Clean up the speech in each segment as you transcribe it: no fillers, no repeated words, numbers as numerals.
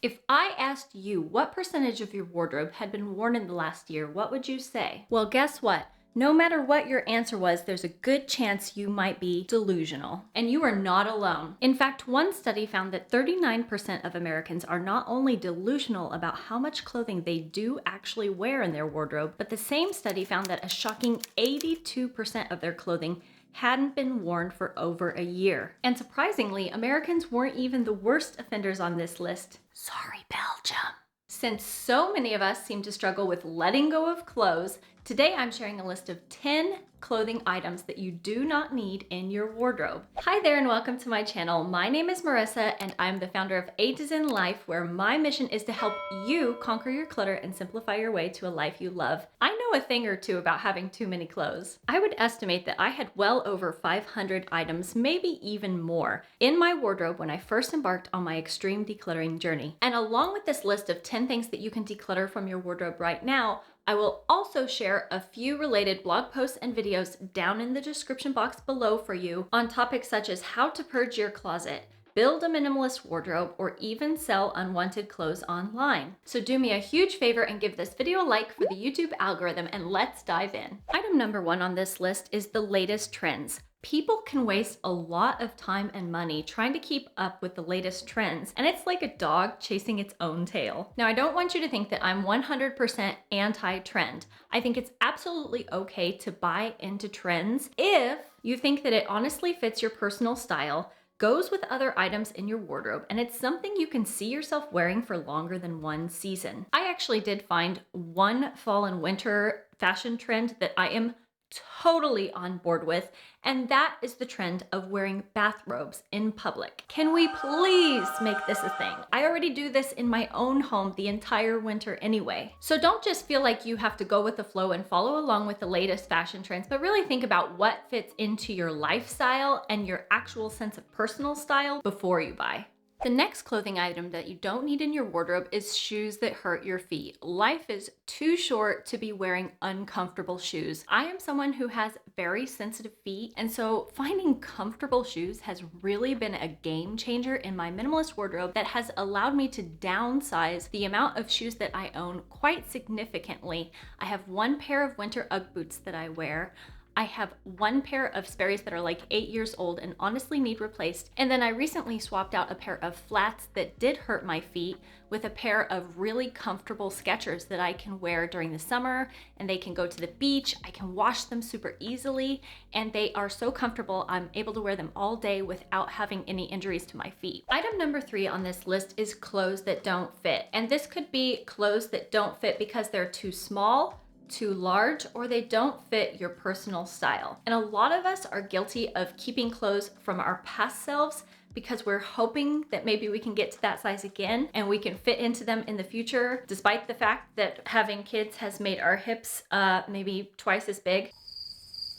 If I asked you what percentage of your wardrobe had been worn in the last year, what would you say? Well, guess what? No matter what your answer was, there's a good chance you might be delusional. And you are not alone. In fact, one study found that 39% of Americans are not only delusional about how much clothing they do actually wear in their wardrobe, but the same study found that a shocking 82% of their clothing hadn't been worn for over a year. And surprisingly, Americans weren't even the worst offenders on this list. Sorry, Belgium. Since so many of us seem to struggle with letting go of clothes, today I'm sharing a list of 10 clothing items that you do not need in your wardrobe. Hi there and welcome to my channel. My name is Marissa and I'm the founder of A to Zen Life, where my mission is to help you conquer your clutter and simplify your way to a life you love. I know a thing or two about having too many clothes. I would estimate that I had well over 500 items, maybe even more, in my wardrobe when I first embarked on my extreme decluttering journey. And along with this list of 10 things that you can declutter from your wardrobe right now, I will also share a few related blog posts and videos down in the description box below for you on topics such as how to purge your closet, build a minimalist wardrobe, or even sell unwanted clothes online. So do me a huge favor and give this video a like for the YouTube algorithm, and let's dive in. Item number 1 on this list is the latest trends. People can waste a lot of time and money trying to keep up with the latest trends, and it's like a dog chasing its own tail. Now, I don't want you to think that I'm 100% anti-trend. I think it's absolutely okay to buy into trends if you think that it honestly fits your personal style, goes with other items in your wardrobe, and it's something you can see yourself wearing for longer than one season. I actually did find one fall and winter fashion trend that I am totally on board with, and that is the trend of wearing bathrobes in public. Can we please make this a thing? I already do this in my own home the entire winter anyway. So don't just feel like you have to go with the flow and follow along with the latest fashion trends, but really think about what fits into your lifestyle and your actual sense of personal style before you buy. The next clothing item that you don't need in your wardrobe is shoes that hurt your feet. Life is too short to be wearing uncomfortable shoes. I am someone who has very sensitive feet, and so finding comfortable shoes has really been a game changer in my minimalist wardrobe that has allowed me to downsize the amount of shoes that I own quite significantly. I have one pair of winter Ugg boots that I wear. I have one pair of Sperry's that are like 8 years old and honestly need replaced. And then I recently swapped out a pair of flats that did hurt my feet with a pair of really comfortable Skechers that I can wear during the summer, and they can go to the beach. I can wash them super easily, and they are so comfortable. I'm able to wear them all day without having any injuries to my feet. Item number 3 on this list is clothes that don't fit. And this could be clothes that don't fit because they're too small, too large, or they don't fit your personal style. And a lot of us are guilty of keeping clothes from our past selves because we're hoping that maybe we can get to that size again and we can fit into them in the future, despite the fact that having kids has made our hips maybe twice as big.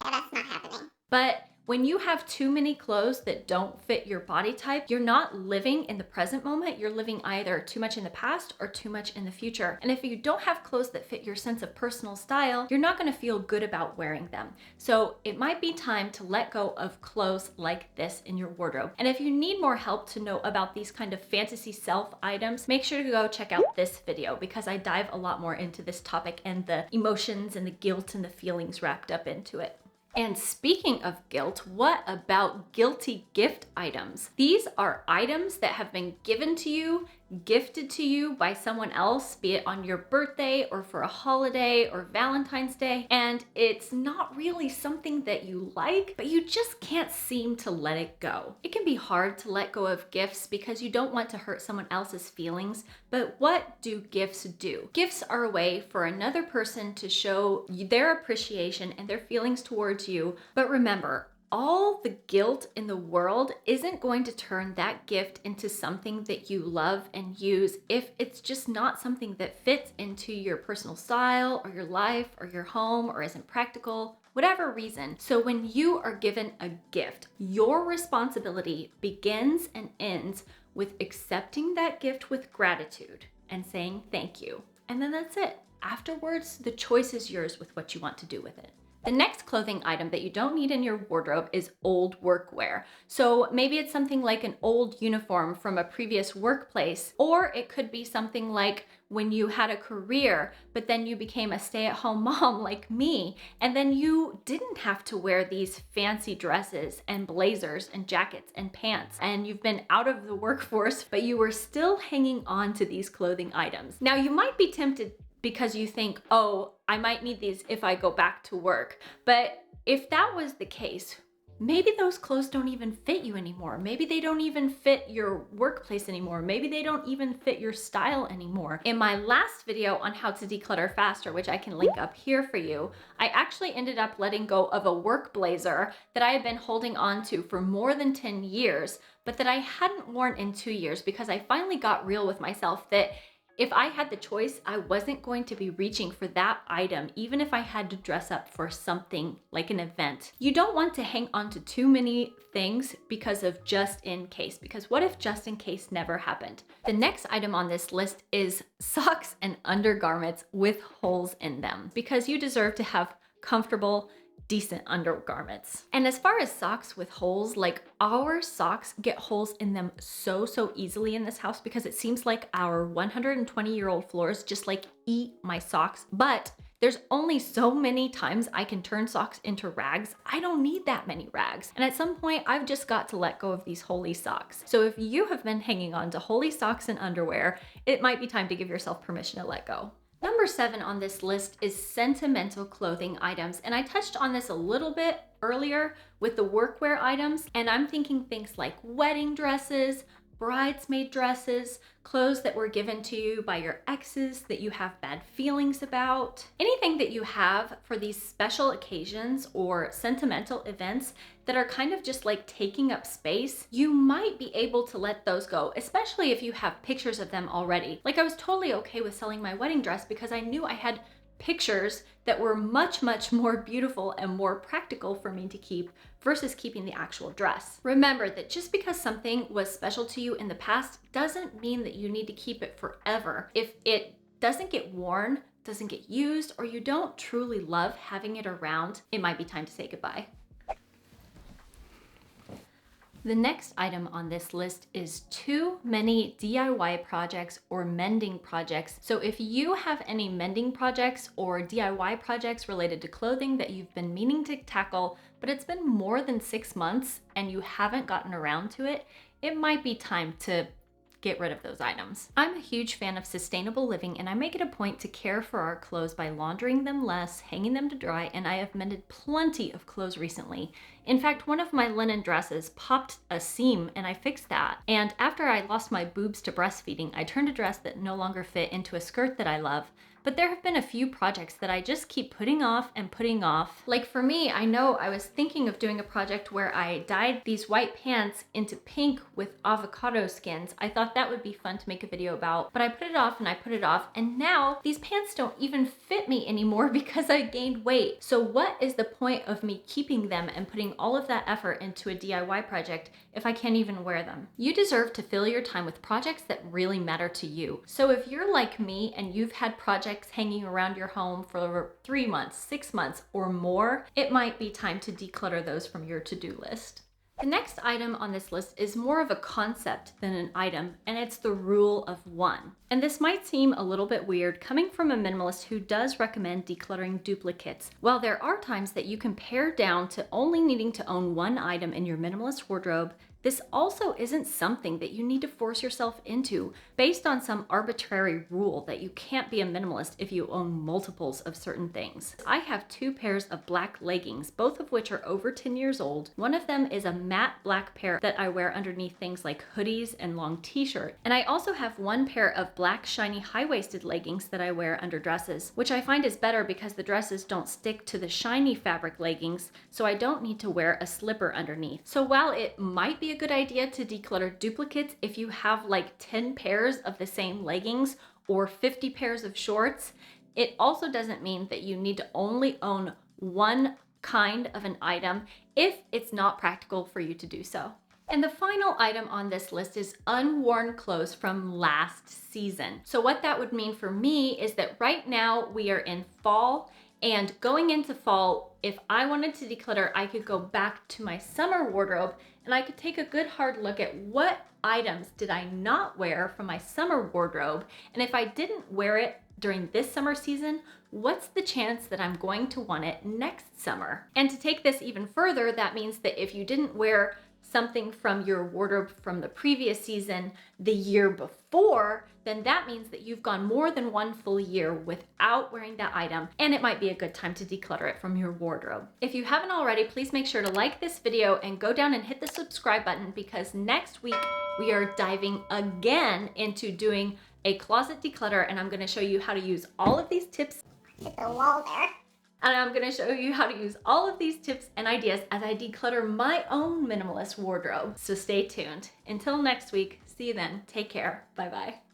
Yeah, that's not happening. But when you have too many clothes that don't fit your body type, you're not living in the present moment. You're living either too much in the past or too much in the future. And if you don't have clothes that fit your sense of personal style, you're not going to feel good about wearing them. So it might be time to let go of clothes like this in your wardrobe. And if you need more help to know about these kind of fantasy self items, make sure to go check out this video because I dive a lot more into this topic and the emotions and the guilt and the feelings wrapped up into it. And speaking of guilt, what about guilty gift items? These are items that have been given to you, gifted to you by someone else, be it on your birthday or for a holiday or Valentine's Day, and it's not really something that you like, but you just can't seem to let it go. It can be hard to let go of gifts because you don't want to hurt someone else's feelings, but what do gifts do? Gifts are a way for another person to show their appreciation and their feelings towards you, but remember, all the guilt in the world isn't going to turn that gift into something that you love and use if it's just not something that fits into your personal style or your life or your home or isn't practical, whatever reason. So when you are given a gift, your responsibility begins and ends with accepting that gift with gratitude and saying thank you. And then that's it. Afterwards, the choice is yours with what you want to do with it. The next clothing item that you don't need in your wardrobe is old workwear. So maybe it's something like an old uniform from a previous workplace, or it could be something like when you had a career, but then you became a stay-at-home mom like me, and then you didn't have to wear these fancy dresses and blazers and jackets and pants, and you've been out of the workforce, but you were still hanging on to these clothing items. Now, you might be tempted because you think, oh, I might need these if I go back to work. But if that was the case, maybe those clothes don't even fit you anymore. Maybe they don't even fit your workplace anymore. Maybe they don't even fit your style anymore. In my last video on how to declutter faster, which I can link up here for you, I actually ended up letting go of a work blazer that I had been holding on to for more than 10 years, but that I hadn't worn in 2 years because I finally got real with myself that if I had the choice, I wasn't going to be reaching for that item, even if I had to dress up for something like an event. You don't want to hang on to too many things because of just in case, because what if just in case never happened? The next item on this list is socks and undergarments with holes in them, because you deserve to have comfortable, decent undergarments. And as far as socks with holes, like our socks get holes in them so easily in this house because it seems like our 120-year-old floors just like eat my socks. But there's only so many times I can turn socks into rags. I don't need that many rags. And at some point, I've just got to let go of these holey socks. So if you have been hanging on to holey socks and underwear, it might be time to give yourself permission to let go. Number 7 on this list is sentimental clothing items. And I touched on this a little bit earlier with the workwear items. And I'm thinking things like wedding dresses, bridesmaid dresses, clothes that were given to you by your exes that you have bad feelings about. Anything that you have for these special occasions or sentimental events that are kind of just like taking up space, you might be able to let those go, especially if you have pictures of them already. Like I was totally okay with selling my wedding dress because I knew I had pictures that were much more beautiful and more practical for me to keep versus keeping the actual dress. Remember that just because something was special to you in the past doesn't mean that you need to keep it forever. If it doesn't get worn, doesn't get used, or you don't truly love having it around, it might be time to say goodbye. The next item on this list is too many DIY projects or mending projects. So if you have any mending projects or DIY projects related to clothing that you've been meaning to tackle, but it's been more than 6 months and you haven't gotten around to it, it might be time to get rid of those items. I'm a huge fan of sustainable living and I make it a point to care for our clothes by laundering them less, hanging them to dry, and I have mended plenty of clothes recently. In fact, one of my linen dresses popped a seam and I fixed that. And after I lost my boobs to breastfeeding, I turned a dress that no longer fit into a skirt that I love. But there have been a few projects that I just keep putting off and putting off. Like for me, I know I was thinking of doing a project where I dyed these white pants into pink with avocado skins. I thought that would be fun to make a video about, but I put it off and I put it off, and now these pants don't even fit me anymore because I gained weight. So what is the point of me keeping them and putting all of that effort into a DIY project if I can't even wear them? You deserve to fill your time with projects that really matter to you. So if you're like me and you've had projects hanging around your home for 3 months, 6 months, or more, it might be time to declutter those from your to-do list. The next item on this list is more of a concept than an item, and it's the rule of 1. And this might seem a little bit weird coming from a minimalist who does recommend decluttering duplicates. While there are times that you can pare down to only needing to own 1 item in your minimalist wardrobe, this also isn't something that you need to force yourself into based on some arbitrary rule that you can't be a minimalist if you own multiples of certain things. I have 2 pairs of black leggings, both of which are over 10 years old. One of them is a matte black pair that I wear underneath things like hoodies and long t-shirts. And I also have 1 pair of black shiny high-waisted leggings that I wear under dresses, which I find is better because the dresses don't stick to the shiny fabric leggings, so I don't need to wear a slipper underneath. So while it might be a good idea to declutter duplicates if you have like 10 pairs of the same leggings or 50 pairs of shorts, it also doesn't mean that you need to only own 1 kind of an item if it's not practical for you to do so. And the final item on this list is unworn clothes from last season. So what that would mean for me is that right now we are in fall, and going into fall, if I wanted to declutter, I could go back to my summer wardrobe and I could take a good hard look at what items did I not wear from my summer wardrobe. And if I didn't wear it during this summer season, what's the chance that I'm going to want it next summer? And to take this even further, that means that if you didn't wear something from your wardrobe from the previous season the year before, then that means that you've gone more than one full year without wearing that item, and it might be a good time to declutter it from your wardrobe. If you haven't already, please make sure to like this video and go down and hit the subscribe button, because next week we are diving again into doing a closet declutter, and I'm going to show you how to use all of these tips. Hit the wall there. And I'm going to show you how to use all of these tips and ideas as I declutter my own minimalist wardrobe. So stay tuned. Until next week, see you then. Take care. Bye-bye.